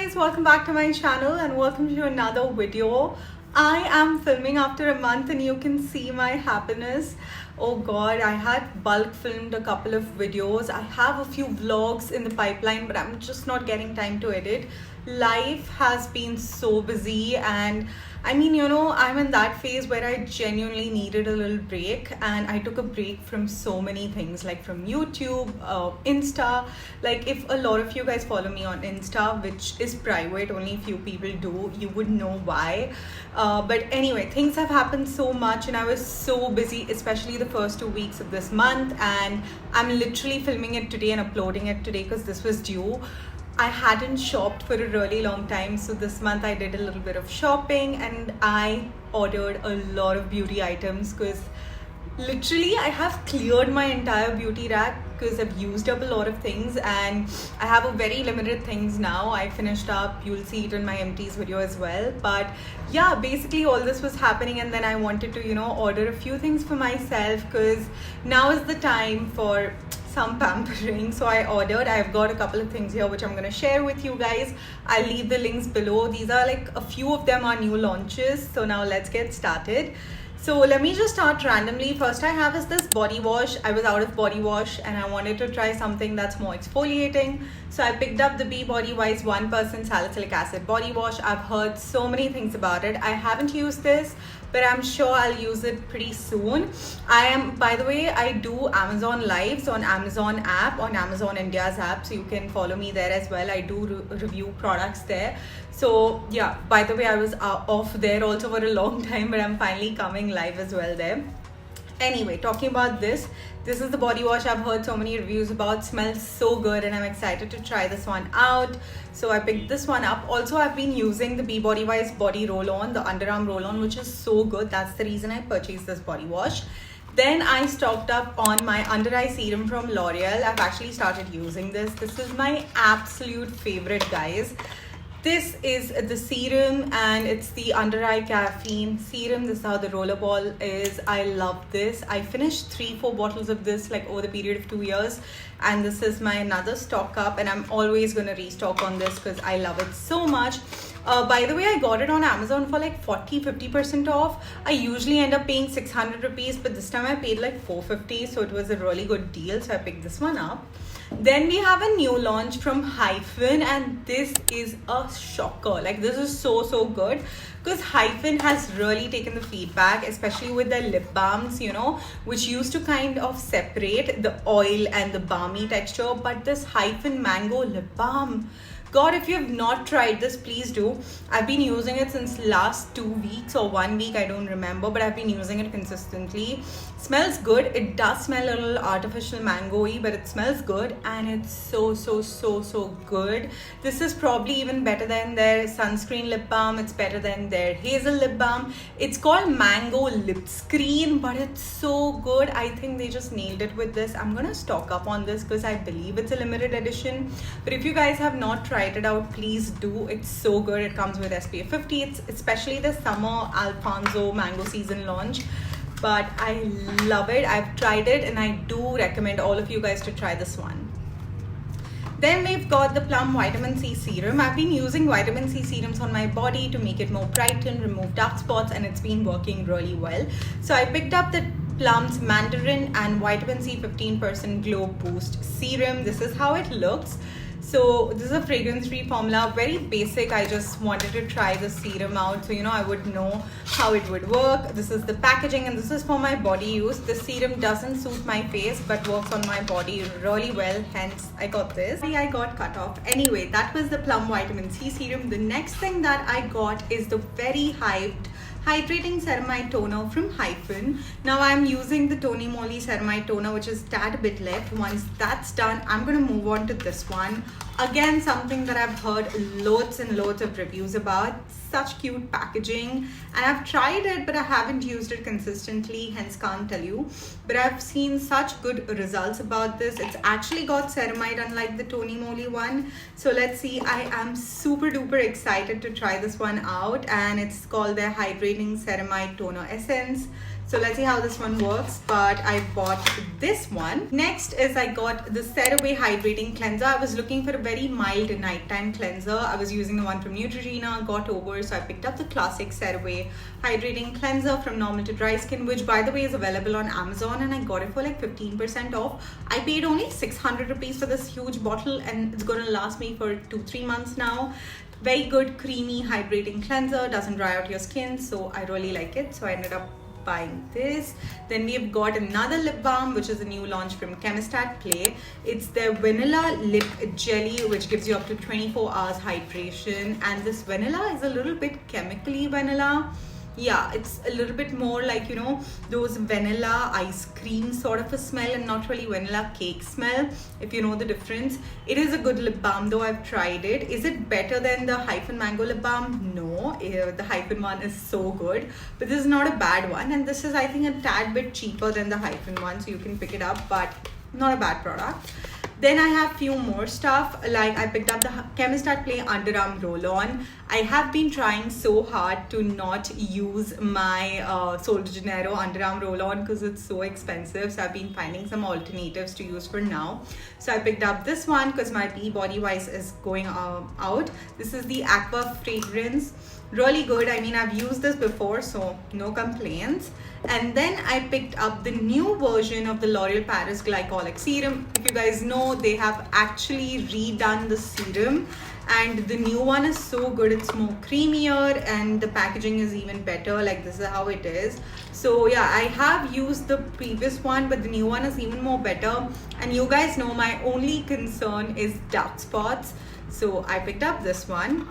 guys, welcome back to my channel and welcome to another video. I am filming after a month and you can see my happiness. Oh god, I had bulk filmed a couple of videos. I have a few vlogs in the pipeline, but I'm just not getting time to edit. Life has been so busy, and I mean, I'm in that phase where I genuinely needed a little break, and I took a break from so many things, like from YouTube, Insta. Like, if a lot of you guys follow me on Insta, which is private, only few people do, you would know why. But anyway, things have happened so much, and I was so busy, especially the first 2 weeks of this month, and I'm literally filming it today and uploading it today because this was due. I hadn't shopped for a really long time, so this month I did a little bit of shopping and I ordered a lot of beauty items because literally I have cleared my entire beauty rack because I've used up a lot of things and I have a very limited things now. I finished up, you'll see it in my empties video as well. But yeah, basically all this was happening, and then I wanted to order a few things for myself because now is the time for some pampering. So I've got a couple of things here which I'm going to share with you guys. I'll leave the links below. These are like a few of them are new launches. So now let's get started. So let me just start randomly. First I have is this body wash. I was out of body wash and I wanted to try something that's more exfoliating. So I picked up the Be Body Wise 1% salicylic acid body wash. I've heard so many things about it. I haven't used this, but I'm sure I'll use it pretty soon. By the way, I do Amazon lives on Amazon app, on Amazon India's app, so you can follow me there as well. I do review products there. So yeah, by the way, I was off there also for a long time, but I'm finally coming live as well there. Anyway, talking about this is the body wash I've heard so many reviews about. Smells so good and I'm excited to try this one out. So I picked this one up. Also, I've been using the Be Body Wise body roll-on, the underarm roll-on, which is so good. That's the reason I purchased this body wash. Then I stocked up on my under eye serum from L'Oreal. I've actually started using this. This is my absolute favorite, guys. This is the serum and it's the under eye caffeine serum. This is how the rollerball is. I love this. I finished 3-4 bottles of this like over the period of 2 years, and this is my another stock up, and I'm always going to restock on this because I love it so much. By the way, I got it on Amazon for like 40-50% off. I usually end up paying 600 rupees, but this time I paid like 450, so it was a really good deal, so I picked this one up. Then we have a new launch from Hyphen, and this is a shocker. Like, this is so good because Hyphen has really taken the feedback, especially with their lip balms, which used to kind of separate the oil and the balmy texture. But this Hyphen mango lip balm, God, if you have not tried this, please do. I've been using it since last 2 weeks or 1 week, I don't remember, but I've been using it consistently. Smells good. It does smell a little artificial mango-y, but it smells good, and it's so good. This is probably even better than their sunscreen lip balm. It's better than their hazel lip balm. It's called Mango Lip Screen, but it's so good. I think they just nailed it with this. I'm gonna stock up on this because I believe it's a limited edition. But if you guys have not tried it out, please do. It's so good. It comes with SPF 50. It's especially the summer Alfonso mango season launch, but I love it. I've tried it and I do recommend all of you guys to try this one. Then we've got the Plum Vitamin C Serum. I've been using vitamin C serums on my body to make it more brighten, remove dark spots, and it's been working really well. So I picked up the Plum's Mandarin and Vitamin C 15% Glow Boost Serum. This is how it looks. So this is a fragrance-free formula, very basic. I just wanted to try the serum out so I would know how it would work. This is the packaging, and this is for my body use. This serum doesn't suit my face but works on my body really well, hence I got this. I got cut off. Anyway, that was the Plum Vitamin C Serum. The next thing that I got is the very hyped Hydrating Ceramide Toner from Hyphen. Now I'm using the Tony Moly Ceramide Toner, which is tad a bit left. Once that's done, I'm going to move on to this one. Again, something that I've heard loads and loads of reviews about. Such cute packaging, and I've tried it, but I haven't used it consistently, hence can't tell you. But I've seen such good results about this. It's actually got ceramide, unlike the Tony Moly one. So let's see. I am super duper excited to try this one out, and it's called their Hydrating Ceramide Toner Essence. So let's see how this one works. But I bought this one. Next is I got the CeraVe Hydrating Cleanser. I was looking for a very mild nighttime cleanser. I was using the one from Neutrogena, got over, so I picked up the classic CeraVe Hydrating Cleanser from normal to dry skin, which by the way is available on Amazon, and I got it for like 15% off. I paid only 600 rupees for this huge bottle, and it's gonna last me for 2-3 months now. Very good, creamy, hydrating cleanser, doesn't dry out your skin, so I really like it. So I ended up buying this. Then we've got another lip balm, which is a new launch from Chemist at Play. It's their vanilla lip jelly, which gives you up to 24 hours hydration, and this vanilla is a little bit chemically vanilla. Yeah, it's a little bit more like, you know, those vanilla ice cream sort of a smell, and not really vanilla cake smell, if you know the difference. It is a good lip balm though. I've tried it. Is it better than the Hyphen Mango lip balm? No, the Hyphen one is so good, but this is not a bad one, and this is, I think, a tad bit cheaper than the Hyphen one, so you can pick it up, but not a bad product. Then I have few more stuff, like I picked up the Chemist at Play Underarm Roll-On. I have been trying so hard to not use my Sol de Janeiro Underarm Roll-On because it's so expensive. So I've been finding some alternatives to use for now. So I picked up this one because my Be Body Wise is going out. This is the Aqua fragrance. Really good. I mean, I've used this before, so no complaints. And then I picked up the new version of the L'Oreal Paris Glycolic Serum. If you guys know, they have actually redone the serum, and the new one is so good. It's more creamier and the packaging is even better. Like, this is how it is. So yeah, I have used the previous one, but the new one is even more better. And you guys know my only concern is dark spots, so I picked up this one.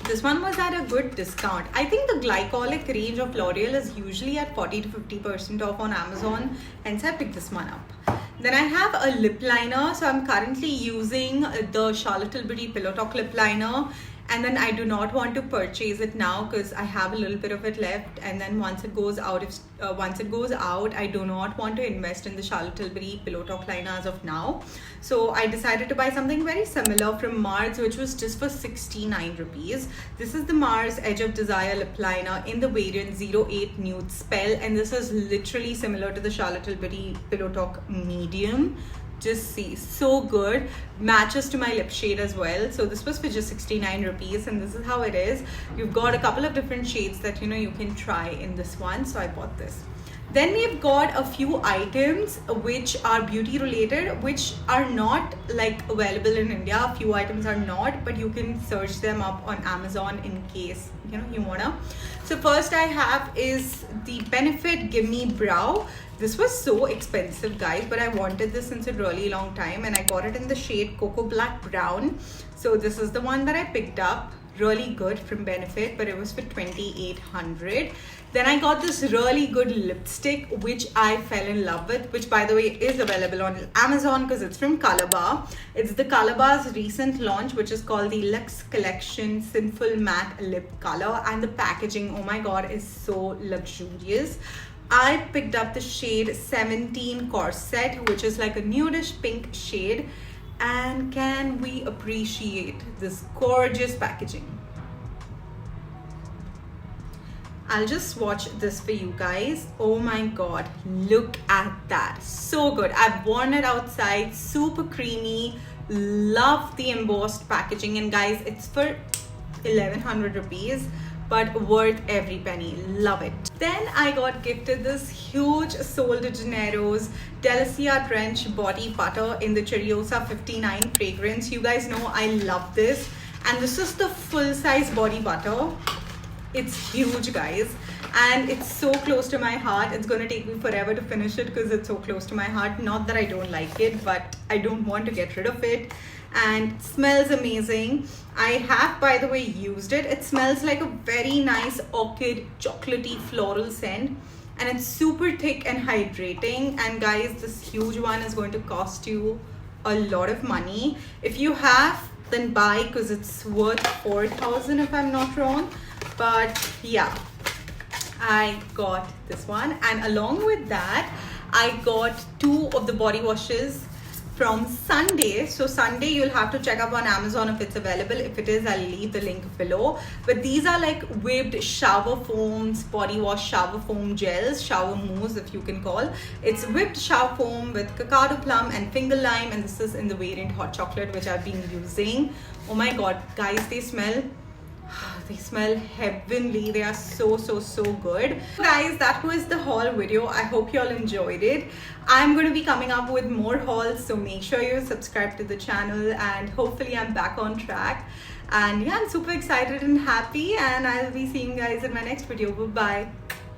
This one was at a good discount. I think the glycolic range of L'Oreal is usually at 40 to 50% off on Amazon, hence I picked this one up. Then I have a lip liner. So I'm currently using the Charlotte Tilbury Pillow Talk lip liner, and then I do not want to purchase it now because I have a little bit of it left, and then once it goes out, I do not want to invest in the Charlotte Tilbury Pillow Talk liner as of now. So I decided to buy something very similar from Mars, which was just for 69 rupees. This is the Mars Edge of Desire lip liner in the variant 08 Nude Spell, and this is literally similar to the Charlotte Tilbury Pillow Talk medium. Just see, so good, matches to my lip shade as well. So this was for just 69 rupees, and this is how it is. You've got a couple of different shades that, you know, you can try in this one, so I bought this. Then we've got a few items which are beauty related, which are not like available in India. A few items are not, but you can search them up on Amazon in case, you know, you wanna. So first I have is the Benefit Gimme Brow. This was so expensive, guys, but I wanted this since a really long time, and I got it in the shade Cocoa Black Brown. So this is the one that I picked up. Really good from Benefit, but it was for 2,800. Then I got this really good lipstick which I fell in love with, which by the way is available on Amazon because it's from Calabar. It's the Calabar's recent launch, which is called the Luxe Collection Sinful Matte Lip Color, and the packaging, oh my god, is so luxurious. I picked up the shade 17 Corset, which is like a nudish pink shade. And can we appreciate this gorgeous packaging? I'll just swatch this for you guys. Oh my god, look at that. So good. I've worn it outside, super creamy. Love the embossed packaging, and guys, it's for 1,100 rupees, but worth every penny. Love it. Then I got gifted this huge Sol de Janeiro's Delicia Drench Body Butter in the Cheriosa 59 fragrance. You guys know I love this, and this is the full size body butter. It's huge, guys, and it's so close to my heart. It's gonna take me forever to finish it because it's so close to my heart. Not that I don't like it, but I don't want to get rid of it. And it smells amazing. I have, by the way, used it. It smells like a very nice orchid chocolatey floral scent, and it's super thick and hydrating. And guys, this huge one is going to cost you a lot of money. If you have, then buy, because it's worth 4,000 if I'm not wrong. But yeah, I got this one, and along with that I got two of the body washes from Sunday. So Sunday you'll have to check up on Amazon if it's available. If it is, I'll leave the link below. But these are like whipped shower foams, body wash shower foam gels, shower mousse if you can call. It's whipped shower foam with cacao plum and finger lime, and this is in the variant hot chocolate, which I've been using. Oh my god, guys, they smell heavenly. They are so good. Guys, that was the haul video. I hope you all enjoyed it. I'm going to be coming up with more hauls, so make sure you subscribe to the channel, and hopefully I'm back on track. And yeah, I'm super excited and happy, and I'll be seeing you guys in my next video. Bye bye.